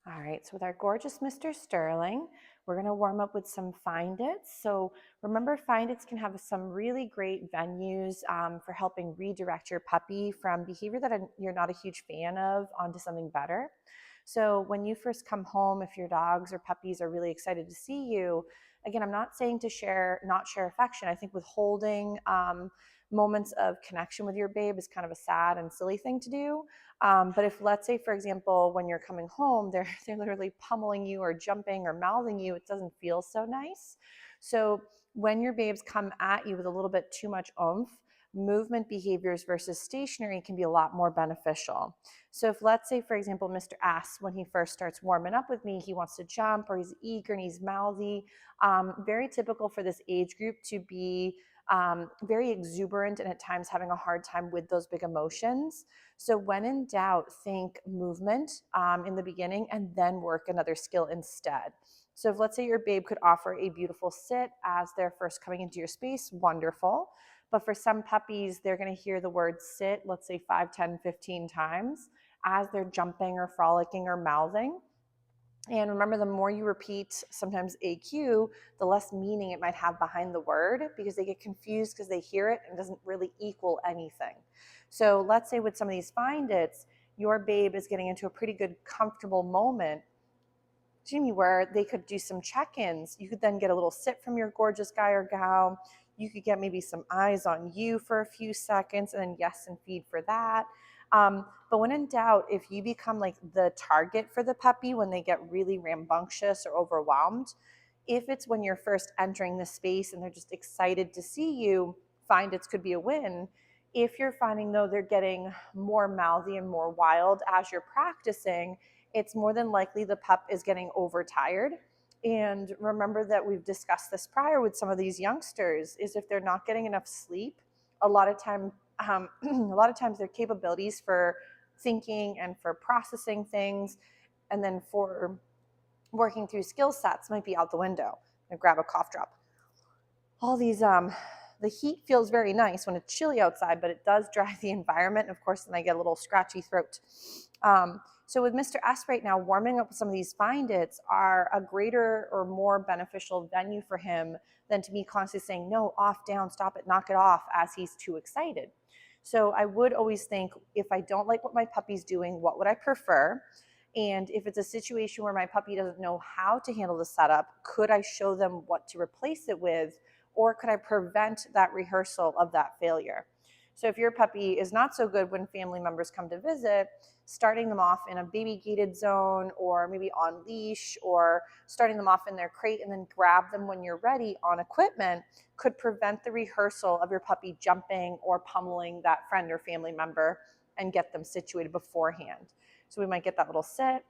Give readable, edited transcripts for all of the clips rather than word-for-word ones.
All right, so with our gorgeous Mr. Sterling, we're going to warm up with some Find Its. So remember, Find Its can have some really great venues for helping redirect your puppy from behavior that you're not a huge fan of onto something better. So when you first come home, if your dogs or puppies are really excited to see you, again, I'm not saying to not share affection. I think withholding moments of connection with your babe is kind of a sad and silly thing to do. But if, let's say, for example, when you're coming home, they're literally pummeling you or jumping or mouthing you, it doesn't feel so nice. So when your babes come at you with a little bit too much oomph, movement behaviors versus stationary can be a lot more beneficial. So if, let's say, for example, Mr. S, when he first starts warming up with me, he wants to jump or he's eager and he's mouthy, very typical for this age group to be very exuberant and at times having a hard time with those big emotions. So when in doubt, think movement in the beginning and then work another skill instead. So if, let's say, your babe could offer a beautiful sit as they're first coming into your space, wonderful. But for some puppies, they're going to hear the word sit, let's say 5, 10, 15 times as they're jumping or frolicking or mouthing. And remember, the more you repeat sometimes AQ, the less meaning it might have behind the word, because they get confused because they hear it and it doesn't really equal anything. So let's say with some of these Find Its, your babe is getting into a pretty good, comfortable moment, Jimmy, where they could do some check-ins. You could then get a little sit from your gorgeous guy or gal. You could get maybe some eyes on you for a few seconds and then yes and feed for that. But when in doubt, if you become like the target for the puppy when they get really rambunctious or overwhelmed, if it's when you're first entering the space and they're just excited to see you, Find Its could be a win. If you're finding, though, they're getting more mouthy and more wild as you're practicing, it's more than likely the pup is getting overtired. And remember that we've discussed this prior with some of these youngsters, is if they're not getting enough sleep, a lot of times their capabilities for thinking and for processing things and then for working through skill sets might be out the window. And grab a cough drop. All these the heat feels very nice when it's chilly outside, but it does dry the environment. Of course, then I get a little scratchy throat. So with Mr. S right now, warming up with some of these Find Its are a greater or more beneficial venue for him than to me constantly saying, no, off, down, stop it, knock it off, as he's too excited. So I would always think, if I don't like what my puppy's doing, what would I prefer? And if it's a situation where my puppy doesn't know how to handle the setup, could I show them what to replace it with? Or could I prevent that rehearsal of that failure? So if your puppy is not so good when family members come to visit, starting them off in a baby gated zone or maybe on leash, or starting them off in their crate and then grab them when you're ready on equipment could prevent the rehearsal of your puppy jumping or pummeling that friend or family member and get them situated beforehand. So we might get that little sit. I'm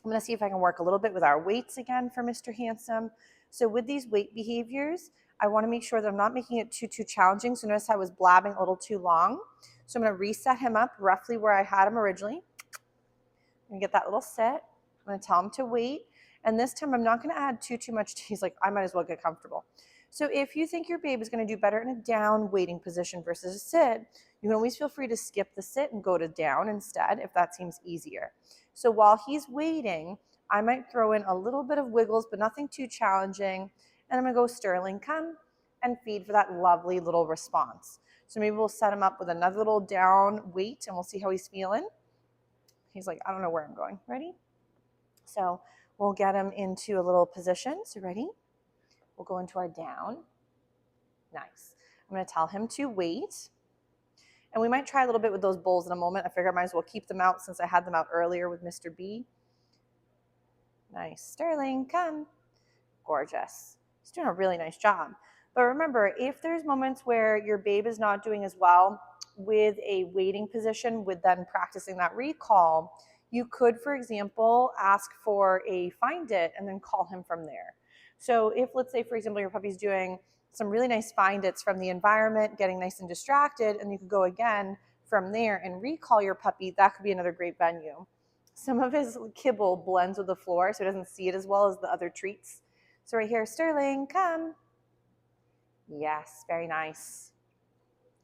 going to see if I can work a little bit with our weights again for Mr. Handsome. So with these weight behaviors, I want to make sure that I'm not making it too challenging. So notice I was blabbing a little too long. So I'm going to reset him up roughly where I had him originally. I'm going to get that little sit. I'm going to tell him to wait. And this time I'm not going to add too much. He's like, I might as well get comfortable. So if you think your babe is going to do better in a down waiting position versus a sit, you can always feel free to skip the sit and go to down instead if that seems easier. So while he's waiting, I might throw in a little bit of wiggles, but nothing too challenging. And I'm going to go Sterling, come and feed for that lovely little response. So maybe we'll set him up with another little down wait and we'll see how he's feeling. He's like, I don't know where I'm going. Ready? So we'll get him into a little position. So ready? We'll go into our down. Nice. I'm going to tell him to wait. And we might try a little bit with those bowls in a moment. I figure I might as well keep them out since I had them out earlier with Mr. B. Nice. Sterling, come. Gorgeous. He's doing a really nice job. But remember, if there's moments where your babe is not doing as well with a waiting position, with then practicing that recall, you could, for example, ask for a Find It and then call him from there. So if, let's say, for example, your puppy's doing some really nice Find Its from the environment, getting nice and distracted, and you could go again from there and recall your puppy, that could be another great venue. Some of his kibble blends with the floor, so he doesn't see it as well as the other treats. So right here, Sterling, come. Yes, very nice.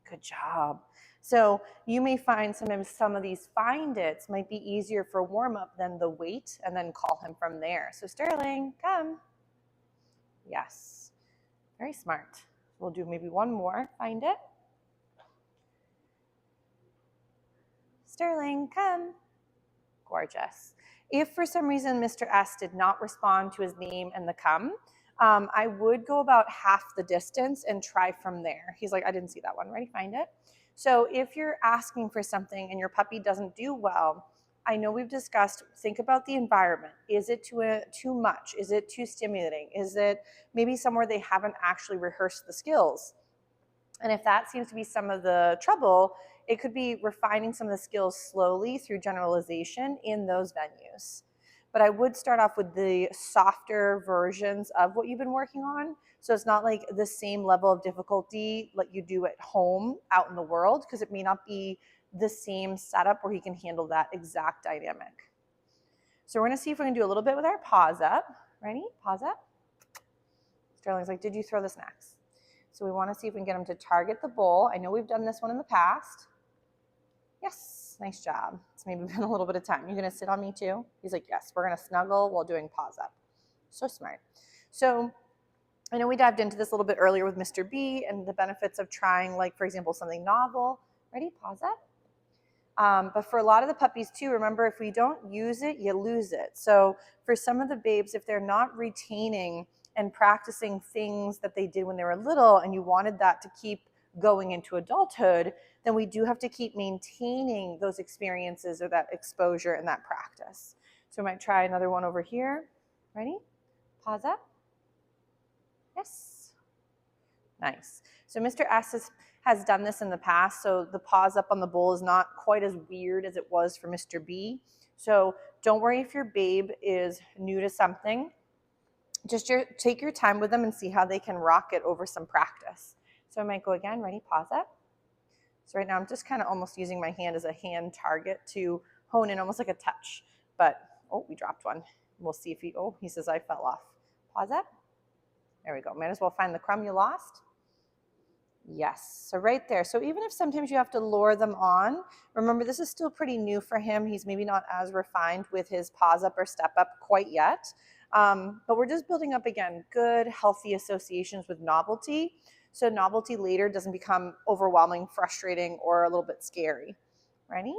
Good job. So you may find sometimes some of these find its might be easier for warm up than the wait and then call him from there. So Sterling, come. Yes, very smart. We'll do maybe one more, find it. Sterling, come. Gorgeous. If for some reason Mr. S did not respond to his name and the come, I would go about half the distance and try from there. He's like, I didn't see that one. Ready? Find it. So if you're asking for something and your puppy doesn't do well, I know we've discussed, think about the environment. Is it too much? Is it too stimulating? Is it maybe somewhere they haven't actually rehearsed the skills? And if that seems to be some of the trouble, it could be refining some of the skills slowly through generalization in those venues. But I would start off with the softer versions of what you've been working on. So it's not like the same level of difficulty like you do at home out in the world, because it may not be the same setup where he can handle that exact dynamic. So we're going to see if we can do a little bit with our paws up. Ready? Paws up. Sterling's like, did you throw the snacks? So we want to see if we can get him to target the bowl. I know we've done this one in the past. Yes, nice job. It's maybe been a little bit of time. You're going to sit on me too? He's like, yes, we're going to snuggle while doing paws up. So smart. So I know we dived into this a little bit earlier with Mr. B and the benefits of trying, like, for example, something novel. Ready? Paws up. But for a lot of the puppies too, remember, if we don't use it, you lose it. So for some of the babes, if they're not retaining and practicing things that they did when they were little and you wanted that to keep going into adulthood, then we do have to keep maintaining those experiences or that exposure and that practice. So we might try another one over here. Ready? Paws up. Yes. Nice. So Mr. S has done this in the past, so the paws up on the bowl is not quite as weird as it was for Mr. B. So don't worry if your babe is new to something. Just take your time with them and see how they can rock it over some practice. So I might go again. Ready? Paws up. So right now I'm just kind of almost using my hand as a hand target to hone in, almost like a touch. But, oh, we dropped one. We'll see if he says I fell off. Paws up. There we go. Might as well find the crumb you lost. Yes, so right there. So even if sometimes you have to lure them on, remember this is still pretty new for him. He's maybe not as refined with his paws up or step up quite yet. But we're just building up, again, good, healthy associations with novelty. So novelty later doesn't become overwhelming, frustrating, or a little bit scary. Ready?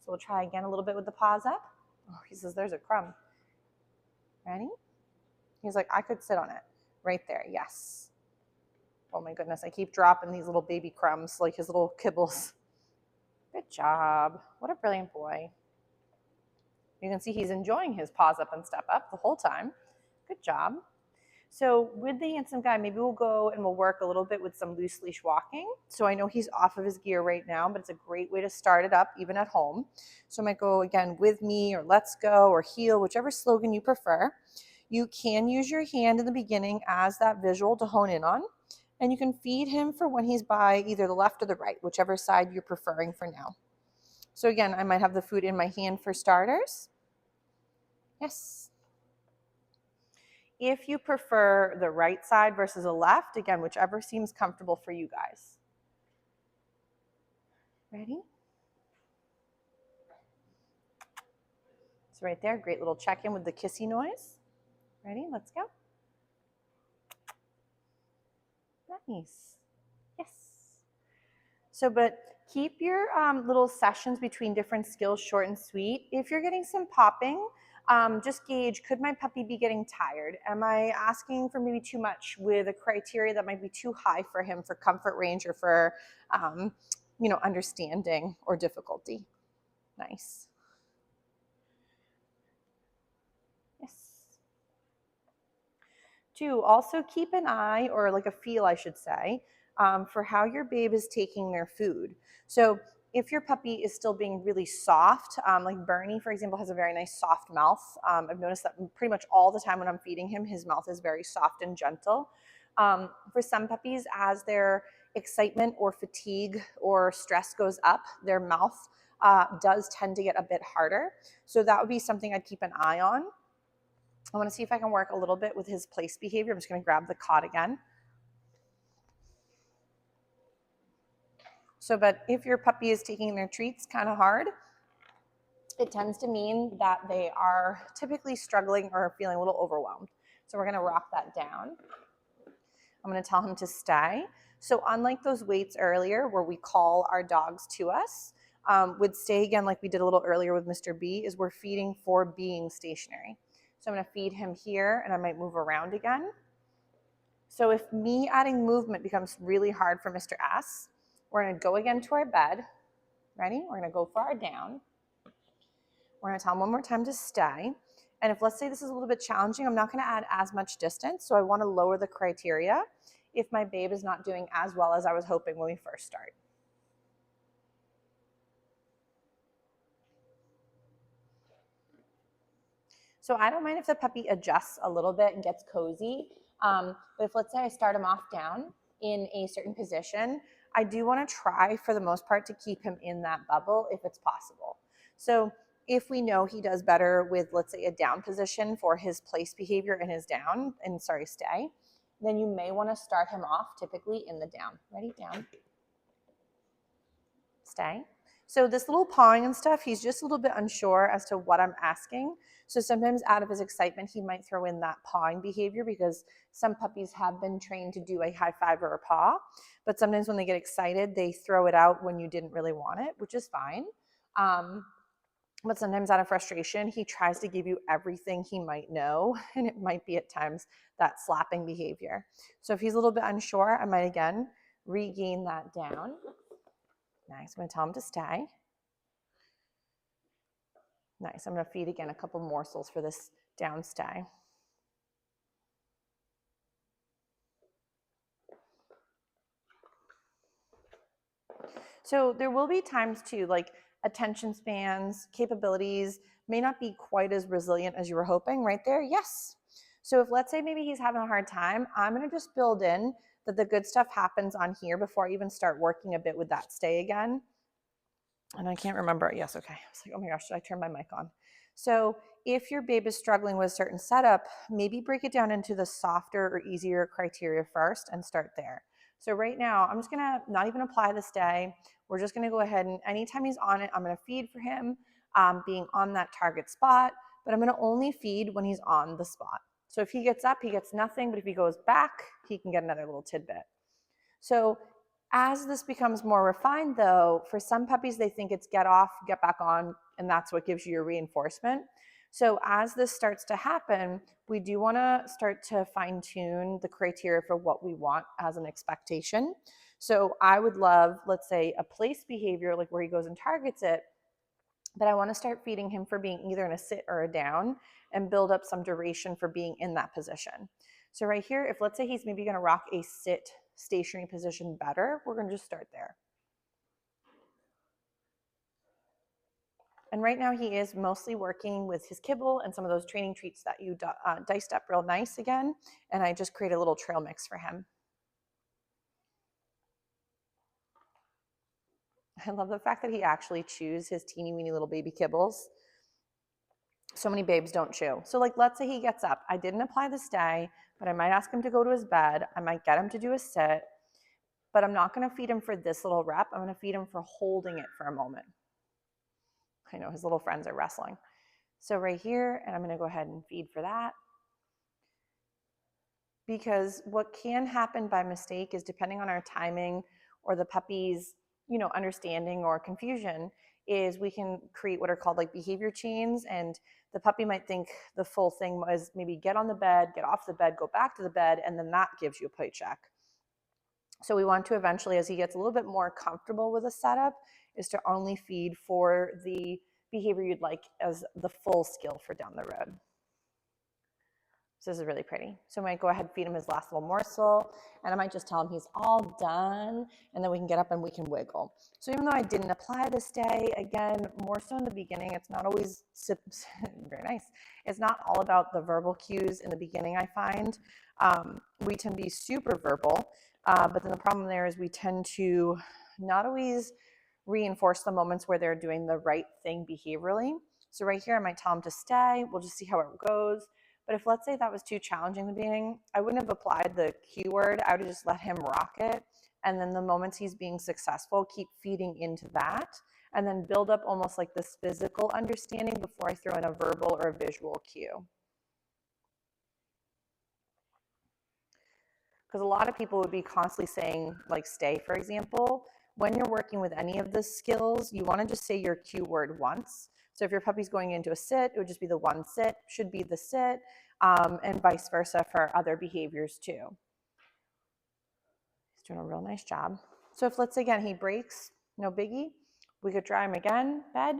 So we'll try again a little bit with the paws up. Oh, he says there's a crumb. Ready? He's like, I could sit on it. Right there, yes. Oh my goodness, I keep dropping these little baby crumbs, like his little kibbles. Good job. What a brilliant boy. You can see he's enjoying his paws up and step up the whole time. Good job. So with the handsome guy, maybe we'll go and we'll work a little bit with some loose leash walking. So I know he's off of his gear right now, but it's a great way to start it up even at home. So I might go again with me or let's go or heel, whichever slogan you prefer. You can use your hand in the beginning as that visual to hone in on. And you can feed him for when he's by either the left or the right, whichever side you're preferring for now. So again, I might have the food in my hand for starters. Yes. If you prefer the right side versus the left, again, whichever seems comfortable for you guys. Ready? So right there, great little check-in with the kissy noise. Ready? Let's go. Nice. Yes. So, but keep your little sessions between different skills short and sweet. If you're getting some popping, just gauge, could my puppy be getting tired? Am I asking for maybe too much with a criteria that might be too high for him for comfort range or for, understanding or difficulty? Nice. Yes. 2, also keep an eye, or like a feel, I should say, for how your babe is taking their food. So if your puppy is still being really soft, like Bernie, for example, has a very nice soft mouth. I've noticed that pretty much all the time when I'm feeding him, his mouth is very soft and gentle. For some puppies, as their excitement or fatigue or stress goes up, their mouth does tend to get a bit harder. So that would be something I'd keep an eye on. I want to see if I can work a little bit with his place behavior. I'm just going to grab the cot again. So, but if your puppy is taking their treats kind of hard, it tends to mean that they are typically struggling or feeling a little overwhelmed. So we're gonna rock that down. I'm gonna tell him to stay. So unlike those waits earlier where we call our dogs to us, with stay again like we did a little earlier with Mr. B, is we're feeding for being stationary. So I'm gonna feed him here and I might move around again. So if me adding movement becomes really hard for Mr. S, we're gonna go again to our bed. Ready? We're gonna go for our down. We're gonna tell him one more time to stay. And if, let's say this is a little bit challenging, I'm not gonna add as much distance, so I wanna lower the criteria if my babe is not doing as well as I was hoping when we first start. So I don't mind if the puppy adjusts a little bit and gets cozy, but if, let's say I start him off down in a certain position, I do wanna try for the most part to keep him in that bubble if it's possible. So if we know he does better with, let's say, a down position for his place behavior and his down, and sorry, stay, then you may want to start him off typically in the down. Ready? Down. Stay. So this little pawing and stuff, he's just a little bit unsure as to what I'm asking. So sometimes out of his excitement, he might throw in that pawing behavior because some puppies have been trained to do a high five or a paw. But sometimes when they get excited, they throw it out when you didn't really want it, which is fine. But sometimes out of frustration, he tries to give you everything he might know, and it might be at times that slapping behavior. So if he's a little bit unsure, I might again regain that down. Nice, I'm gonna tell him to stay. Nice, I'm gonna feed again a couple morsels for this down stay. So there will be times too, like attention spans, capabilities may not be quite as resilient as you were hoping. Right there, yes. So if, let's say, maybe he's having a hard time, I'm gonna just build in that the good stuff happens on here before I even start working a bit with that stay again. And I can't remember, yes, okay. I was like, oh my gosh, should I turn my mic on? So if your babe is struggling with a certain setup, maybe break it down into the softer or easier criteria first and start there. So right now, I'm just gonna not even apply the stay. We're just gonna go ahead and anytime he's on it, I'm gonna feed for him, being on that target spot, but I'm gonna only feed when he's on the spot. So if he gets up, he gets nothing, but if he goes back, he can get another little tidbit. So as this becomes more refined though, for some puppies, they think it's get off, get back on, and that's what gives you your reinforcement. So as this starts to happen, we do wanna start to fine tune the criteria for what we want as an expectation. So I would love, let's say, a place behavior, like where he goes and targets it, but I wanna start feeding him for being either in a sit or a down and build up some duration for being in that position. So right here, if let's say he's maybe gonna rock a sit stationary position better, we're gonna just start there. And right now he is mostly working with his kibble and some of those training treats that you diced up real nice again. And I just created a little trail mix for him. I love the fact that he actually chews his teeny weeny little baby kibbles. So many babes don't chew. So like, let's say he gets up. I didn't apply the stay, but I might ask him to go to his bed. I might get him to do a sit, but I'm not gonna feed him for this little rep. I'm gonna feed him for holding it for a moment. I know his little friends are wrestling. So right here, and I'm gonna go ahead and feed for that. Because what can happen by mistake is depending on our timing or the puppy's, understanding or confusion, is we can create what are called like behavior chains, and the puppy might think the full thing was maybe get on the bed, get off the bed, go back to the bed, and then that gives you a plate check. So we want to eventually, as he gets a little bit more comfortable with a setup, is to only feed for the behavior you'd like as the full skill for down the road. So this is really pretty. So I might go ahead and feed him his last little morsel, and I might just tell him he's all done, and then we can get up and we can wiggle. So even though I didn't apply this day, again, more so in the beginning, it's not always very nice. It's not all about the verbal cues in the beginning, I find. We tend to be super verbal, but then the problem there is we tend to not always reinforce the moments where they're doing the right thing behaviorally. So right here, I might tell him to stay. We'll just see how it goes. But if, let's say, that was too challenging in the beginning, I wouldn't have applied the cue word. I would have just let him rock it And then the moments he's being successful, keep feeding into that, and then build up almost like this physical understanding before I throw in a verbal or a visual cue. Because a lot of people would be constantly saying, like stay, for example. When you're working with any of the skills, you want to just say your cue word once. So if your puppy's going into a sit, it would just be the one sit, should be the sit, and vice versa for other behaviors too. He's doing a real nice job. So if, let's say again, he breaks, no biggie, we could try him again, bed.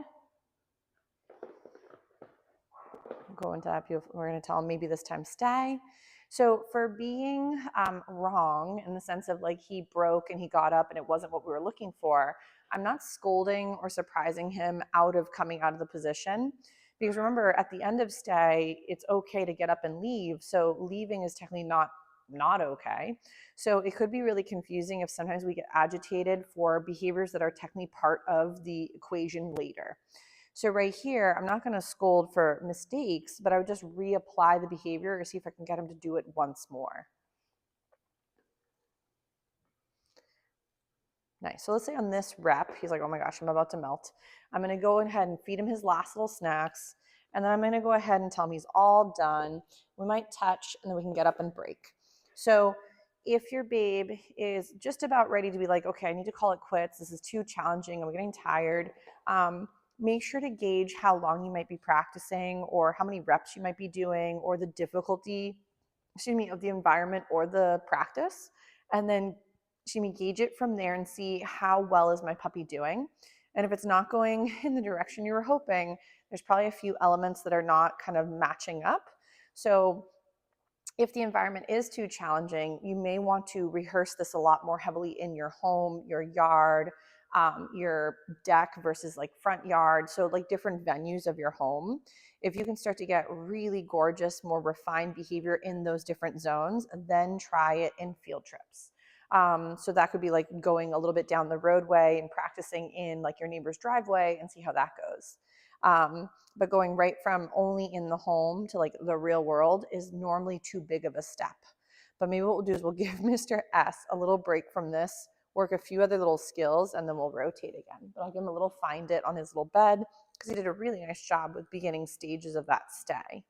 Go into that, we're going to tell him maybe this time stay. So for being wrong in the sense of like he broke and he got up and it wasn't what we were looking for, I'm not scolding or surprising him out of coming out of the position. Because remember, at the end of stay, it's okay to get up and leave. So leaving is technically not okay. So it could be really confusing if sometimes we get agitated for behaviors that are technically part of the equation later. So right here, I'm not going to scold for mistakes, but I would just reapply the behavior or see if I can get him to do it once more. Nice. So let's say on this rep, he's like, oh my gosh, I'm about to melt. I'm going to go ahead and feed him his last little snacks. And then I'm going to go ahead and tell him he's all done. We might touch and then we can get up and break. So if your babe is just about ready to be like, okay, I need to call it quits. This is too challenging. I'm getting tired. Make sure to gauge how long you might be practicing or how many reps you might be doing or the difficulty, of the environment or the practice. And then gauge it from there and see how well is my puppy doing. And if it's not going in the direction you were hoping, there's probably a few elements that are not kind of matching up. So if the environment is too challenging, you may want to rehearse this a lot more heavily in your home, your yard, your deck versus like front yard. So like different venues of your home. If you can start to get really gorgeous, more refined behavior in those different zones, then try it in field trips. So that could be like going a little bit down the roadway and practicing in like your neighbor's driveway and see how that goes. But going right from only in the home to like the real world is normally too big of a step. But maybe what we'll do is we'll give Mr. S a little break from this, work a few other little skills, and then we'll rotate again. But I'll give him a little find it on his little bed because he did a really nice job with beginning stages of that stay.